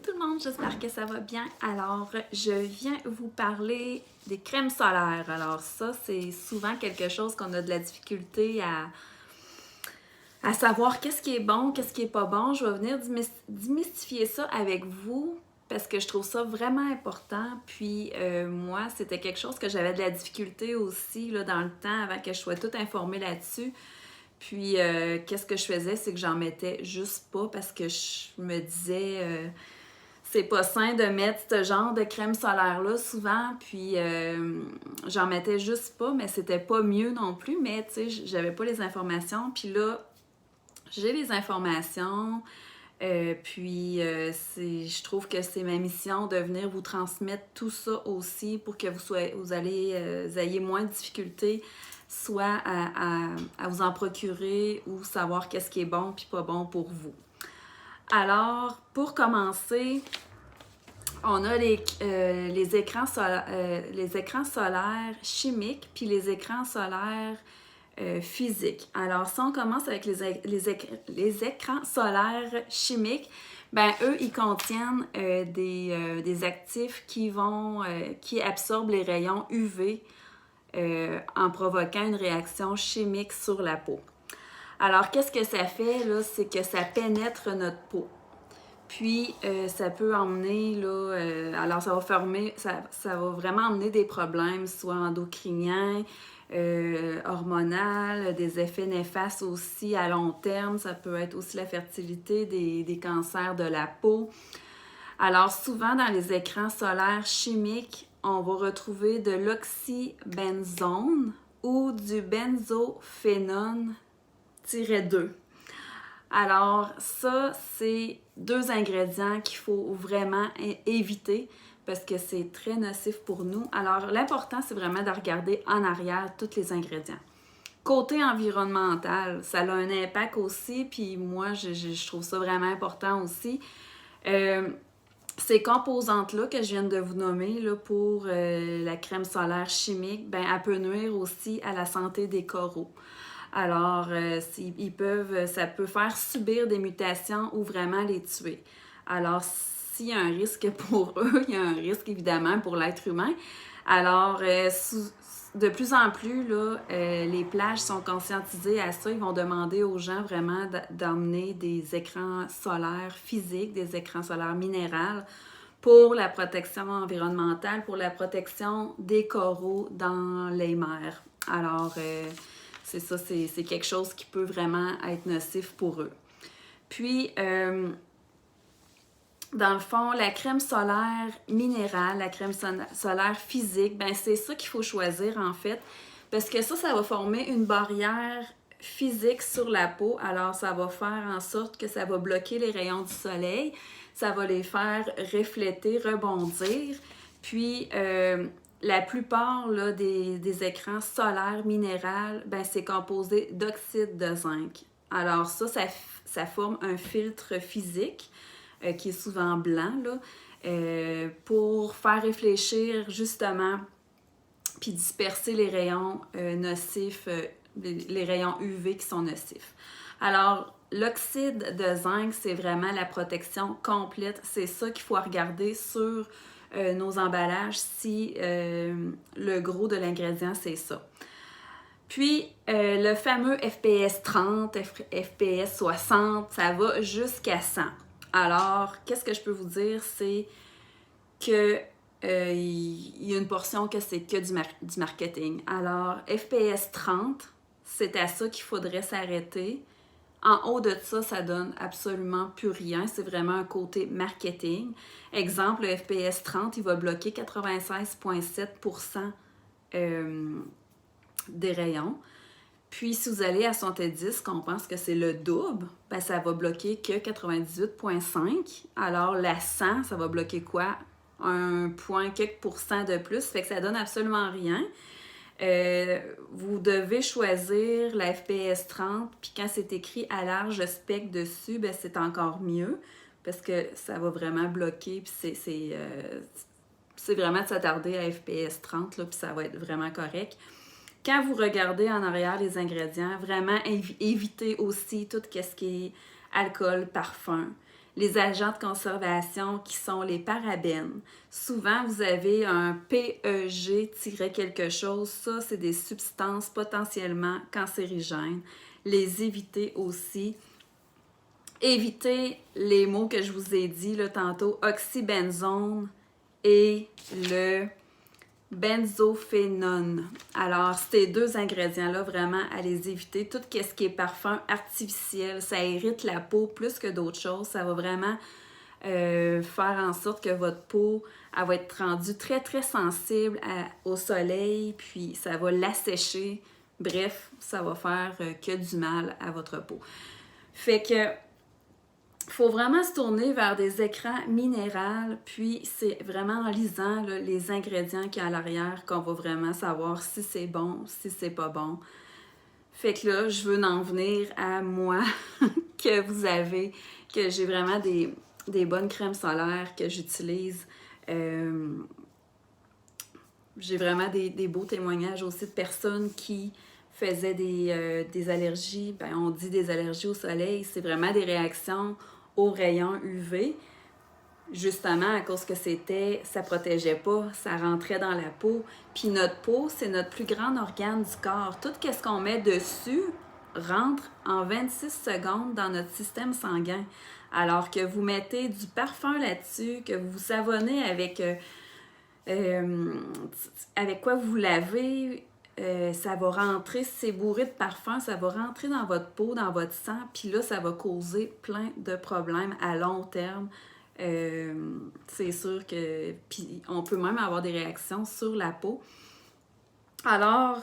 tout le monde, j'espère que ça va bien. Alors, je viens vous parler des crèmes solaires. Alors ça, c'est souvent quelque chose qu'on a de la difficulté à savoir qu'est-ce qui est bon, qu'est-ce qui est pas bon. Je vais venir démystifier ça avec vous parce que je trouve ça vraiment important. Puis moi, c'était quelque chose que j'avais de la difficulté aussi là, dans le temps avant que je sois toute informée là-dessus. Puis, qu'est-ce que je faisais, c'est que j'en mettais juste pas parce que je me disais, c'est pas sain de mettre ce genre de crème solaire-là souvent. Puis, j'en mettais juste pas, mais c'était pas mieux non plus. Mais, tu sais, j'avais pas les informations. Puis là, j'ai les informations. Je trouve que c'est ma mission de venir vous transmettre tout ça aussi pour que vous ayez moins de difficultés soit à vous en procurer ou savoir qu'est-ce qui est bon puis pas bon pour vous. Alors, pour commencer, on a les écrans solaires chimiques puis les écrans solaires physiques. Alors, si on commence avec les écrans solaires chimiques, ben eux, ils contiennent des actifs qui absorbent les rayons UV en provoquant une réaction chimique sur la peau. Alors, qu'est-ce que ça fait, là? C'est que ça pénètre notre peau. Puis, ça peut emmener, là, alors ça va vraiment emmener des problèmes, soit endocriniens, hormonaux, des effets néfastes aussi à long terme. Ça peut être aussi la fertilité, des cancers de la peau. Alors, souvent, dans les écrans solaires chimiques, on va retrouver de l'oxybenzone ou du benzophénone-2. Alors, ça, c'est deux ingrédients qu'il faut vraiment éviter parce que c'est très nocif pour nous. Alors, l'important, c'est vraiment de regarder en arrière tous les ingrédients. Côté environnemental, ça a un impact aussi, puis moi, je trouve ça vraiment important aussi. Ces composantes-là que je viens de vous nommer là, pour la crème solaire chimique, ben, elle peut nuire aussi à la santé des coraux. Alors, ça peut faire subir des mutations ou vraiment les tuer. Alors, s'il y a un risque pour eux, il y a un risque évidemment pour l'être humain. Alors, de plus en plus, là, les plages sont conscientisées à ça. Ils vont demander aux gens vraiment d'emmener des écrans solaires physiques, des écrans solaires minéraux pour la protection environnementale, pour la protection des coraux dans les mers. Alors, c'est ça, c'est quelque chose qui peut vraiment être nocif pour eux. Puis, dans le fond, la crème solaire minérale, la crème solaire physique, ben c'est ça qu'il faut choisir en fait, parce que ça va former une barrière physique sur la peau. Alors, ça va faire en sorte que ça va bloquer les rayons du soleil, ça va les faire refléter, rebondir. Puis, la plupart là, des écrans solaires minérales, ben, c'est composé d'oxyde de zinc. Alors, ça forme un filtre physique qui est souvent blanc, là, pour faire réfléchir justement puis disperser les rayons nocifs, les rayons UV qui sont nocifs. Alors, l'oxyde de zinc, c'est vraiment la protection complète. C'est ça qu'il faut regarder sur nos emballages si le gros de l'ingrédient, c'est ça. Puis, le fameux FPS 30, FPS 60, ça va jusqu'à 100. Alors, qu'est-ce que je peux vous dire? C'est que il y a une portion que c'est que du marketing. Alors, FPS 30, c'est à ça qu'il faudrait s'arrêter. En haut de ça, ça donne absolument plus rien. C'est vraiment un côté marketing. Exemple, le FPS 30, il va bloquer 96,7% des rayons. Puis, si vous allez à 70, qu'on pense que c'est le double, ben, ça va bloquer que 98,5. Alors, la 100, ça va bloquer quoi? Un point quelques pourcents de plus. Fait que ça donne absolument rien. Vous devez choisir la FPS 30, puis quand c'est écrit à large spectre dessus, ben, c'est encore mieux, parce que ça va vraiment bloquer, puis c'est vraiment de s'attarder à FPS 30, là, puis ça va être vraiment correct. Quand vous regardez en arrière les ingrédients, vraiment évitez aussi tout ce qui est alcool, parfum, les agents de conservation qui sont les parabènes. Souvent, vous avez un PEG-quelque chose. Ça, c'est des substances potentiellement cancérigènes. Les éviter aussi. Évitez les mots que je vous ai dit là, tantôt, oxybenzone et le benzophénone. Alors, ces deux ingrédients-là, vraiment, à les éviter. Tout ce qui est parfum artificiel, ça irrite la peau plus que d'autres choses. Ça va vraiment faire en sorte que votre peau elle va être rendue très, très sensible au soleil, puis ça va l'assécher. Bref, ça va faire que du mal à votre peau. Fait que il faut vraiment se tourner vers des écrans minéraux, puis c'est vraiment en lisant là, les ingrédients qu'il y a à l'arrière qu'on va vraiment savoir si c'est bon, si c'est pas bon. Fait que là, je veux en venir à moi, que vous avez, que j'ai vraiment des bonnes crèmes solaires que j'utilise. J'ai vraiment des beaux témoignages aussi de personnes qui faisaient des allergies. Ben, on dit des allergies au soleil, c'est vraiment des réactions aux rayons UV, justement à cause que ça protégeait pas, ça rentrait dans la peau. Puis notre peau, c'est notre plus grand organe du corps. Tout ce qu'on met dessus rentre en 26 secondes dans notre système sanguin. Alors que vous mettez du parfum là-dessus, que vous savonnez avec quoi vous lavez, ça va rentrer, si c'est bourré de parfum, ça va rentrer dans votre peau, dans votre sang, puis là, ça va causer plein de problèmes à long terme. C'est sûr que... Puis on peut même avoir des réactions sur la peau. Alors,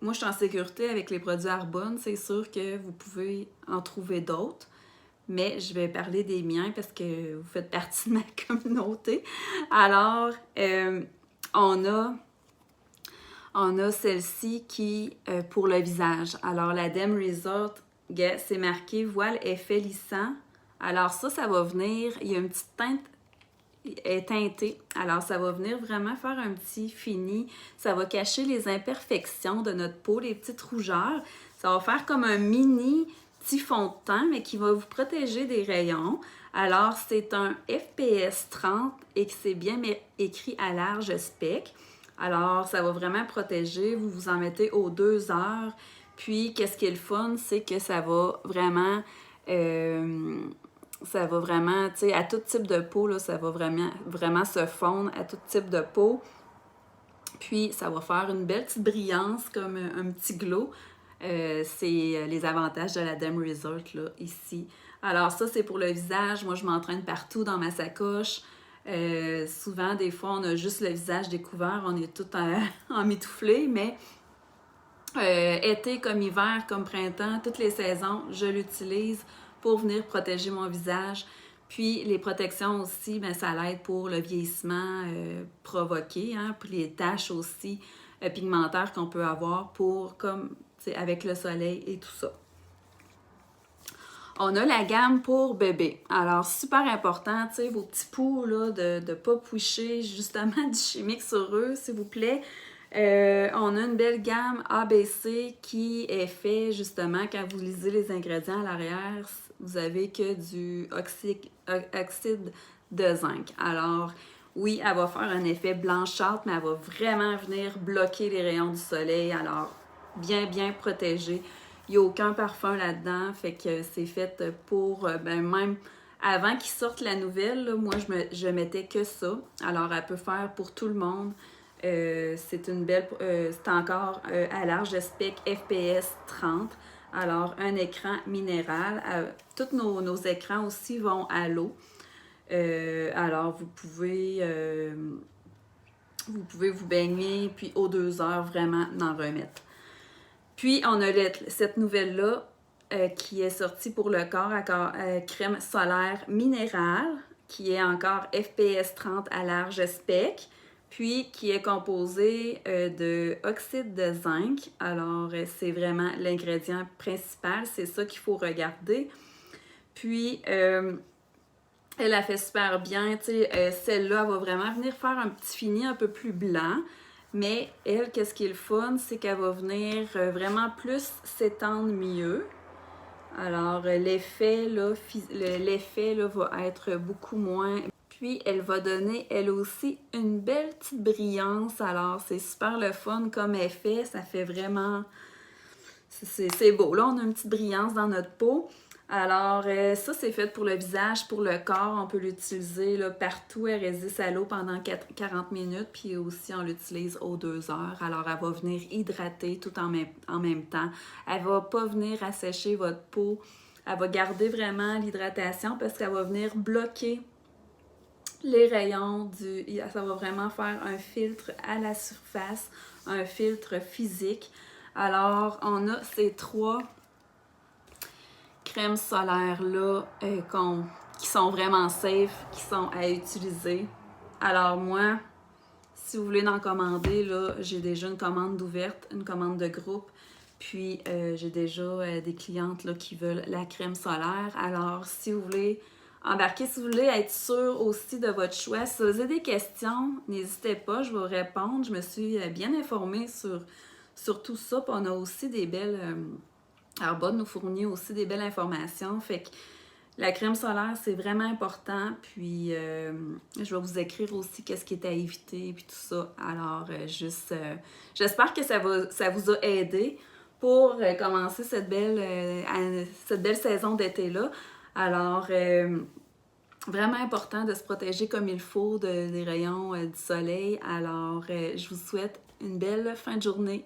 moi, je suis en sécurité avec les produits Arbonne. C'est sûr que vous pouvez en trouver d'autres, mais je vais parler des miens parce que vous faites partie de ma communauté. Alors, on a celle-ci qui, pour le visage. Alors, la Dem Resort, c'est marqué voile effet lissant. Alors ça va venir, il y a une petite teinte teintée. Alors, ça va venir vraiment faire un petit fini. Ça va cacher les imperfections de notre peau, les petites rougeurs. Ça va faire comme un mini petit fond de teint, mais qui va vous protéger des rayons. Alors, c'est un FPS 30 et que c'est bien écrit à large spec. Alors, ça va vraiment protéger. Vous vous en mettez aux 2 heures. Puis, qu'est-ce qui est le fun, c'est que ça va vraiment, tu sais, à tout type de peau, là, ça va vraiment se fondre à tout type de peau. Puis, ça va faire une belle petite brillance, comme un petit glow. C'est les avantages de la Dem Resort, là, ici. Alors, ça, c'est pour le visage. Moi, je m'entraîne partout dans ma sacoche. Souvent, des fois, on a juste le visage découvert, on est tout emmitouflé, mais été comme hiver, comme printemps, toutes les saisons, je l'utilise pour venir protéger mon visage. Puis les protections aussi, bien, ça l'aide pour le vieillissement provoqué, hein, puis les taches aussi pigmentaires qu'on peut avoir comme avec le soleil et tout ça. On a la gamme pour bébé. Alors, super important, tu sais, vos petits poux, là, de ne pas pusher justement du chimique sur eux, s'il vous plaît. On a une belle gamme ABC qui est fait justement, quand vous lisez les ingrédients à l'arrière, vous avez que du oxyde de zinc. Alors, oui, elle va faire un effet blanchâtre, mais elle va vraiment venir bloquer les rayons du soleil. Alors, bien protégée. Il n'y a aucun parfum là-dedans, fait que c'est fait pour, même avant qu'ils sortent la nouvelle, là, moi je mettais que ça. Alors elle peut faire pour tout le monde. C'est une belle, c'est encore à large spec FPS 30. Alors un écran minéral. Tous nos écrans aussi vont à l'eau. Alors vous pouvez vous baigner, puis aux 2 heures vraiment en remettre. Puis, on a cette nouvelle-là qui est sortie pour le corps, crème solaire minérale, qui est encore FPS 30 à large spec, puis qui est composée de oxyde de zinc. Alors, c'est vraiment l'ingrédient principal, c'est ça qu'il faut regarder. Puis, elle a fait super bien, tu sais, celle-là va vraiment venir faire un petit fini un peu plus blanc. Mais elle, qu'est-ce qui est le fun, c'est qu'elle va venir vraiment plus s'étendre mieux. Alors, l'effet là, va être beaucoup moins. Puis, elle va donner, elle aussi, une belle petite brillance. Alors, c'est super le fun comme effet. Ça fait vraiment... C'est beau. Là, on a une petite brillance dans notre peau. Alors, ça, c'est fait pour le visage, pour le corps. On peut l'utiliser là, partout. Elle résiste à l'eau pendant 40 minutes. Puis aussi, on l'utilise aux 2 heures. Alors, elle va venir hydrater tout en même temps. Elle va pas venir assécher votre peau. Elle va garder vraiment l'hydratation parce qu'elle va venir bloquer les rayons du... Ça va vraiment faire un filtre à la surface, un filtre physique. Alors, on a ces 3 crèmes solaires-là qui sont vraiment safe, qui sont à utiliser. Alors moi, si vous voulez en commander, là, j'ai déjà une commande ouverte, une commande de groupe. Puis, j'ai déjà des clientes là, qui veulent la crème solaire. Alors, si vous voulez embarquer, si vous voulez être sûr aussi de votre choix, si vous avez des questions, n'hésitez pas, je vais vous répondre. Je me suis bien informée sur tout ça. Puis on a aussi des belles... Arbonne nous fournit aussi des belles informations. Fait que la crème solaire, c'est vraiment important. Puis, je vais vous écrire aussi qu'est-ce qui est à éviter, puis tout ça. Alors, j'espère que ça vous a aidé pour commencer cette belle saison d'été-là. Alors, vraiment important de se protéger comme il faut des rayons du soleil. Alors, je vous souhaite une belle fin de journée.